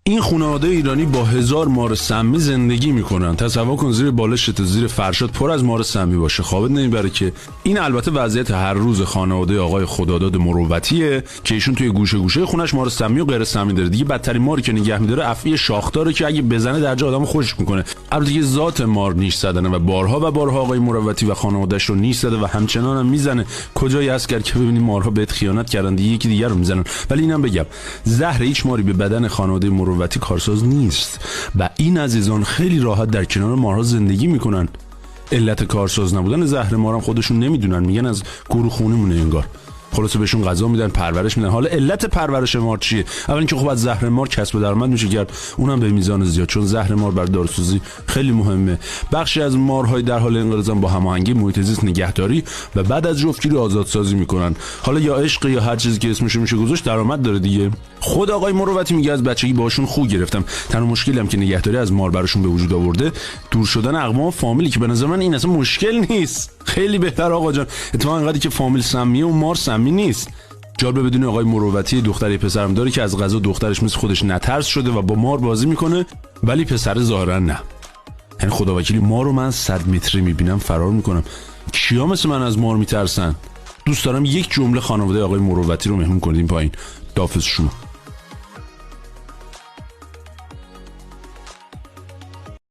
این خانواده ایرانی با 1000 مار سمی زندگی میکنن. تصور کن زیر بالشت زیر فرشاد پر از مار سمی باشه، خوابت نمیبره که. این البته وضعیت هر روز خانواده آقای خداداد مروتیه که ایشون توی گوشه گوشه خونش مار سمی و غیر سمی داره. دیگه بدترین ماری که نگه میداره افعی شاخداره که اگه بزنه در جا آدمو خشک میکنه. البته دیگه ذات مار نیش زدنه و بارها آقای مروتی و خانواده‌اش رو نیش زده و همچنان هم میزنه. کجای اسکر که ببینی مارها بهت خیانت کردن دیگه یکی دیگر رو میزنن. ولی اینم بگم زهر هیچ ماری به بدن خانواده مروتی کارساز نیست و این عزیزان خیلی راحت در کنار مارها زندگی میکنن. علت کارساز نبودن زهر مارم خودشون نمیدونن، میگن از گروه خونمونه انگار. خلاصه بهشون غذا میدن، پرورش میدن. حالا علت پرورش مار چیه؟ اول اینکه خب از زهر مار کسب درآمد میشه کرد، اونم به میزان زیاد، چون زهر مار برای داروسازی خیلی مهمه. بخشی از مارهای در حال انقراض با هماهنگی محیط زیست نگهداری و بعد از جفتگیری آزادسازی میکنن. حالا یا عشق یا هر چیزی که اسمش میشه گذاشت درآمد داره دیگه. خود آقای مروتی میگه از بچگی باشون خو گرفتم، تنها مشکلی هم که نگهداری از مار براشون به وجود آورده دور شدن اقوام فامیلی، که به نظر من این اصلا مشکل نیست. خیلی بهتر آقا جان. اتفاقا انقدری که فامیل سمیه و مار سمی نیست. جالبه بدونی آقای مروتی دختری پسرم داره که از قضا دخترش مثل خودش نترس شده و با مار بازی میکنه، ولی پسر ظاهرا نه. یعنی خداوکیلی مار رو من 100 متری میبینم فرار میکنم. کیا مثل من از مار میترسن؟ دوست دارم یک جمله خانواده آقای مروتی رو مهمون کنید این پایین. دافظ شما.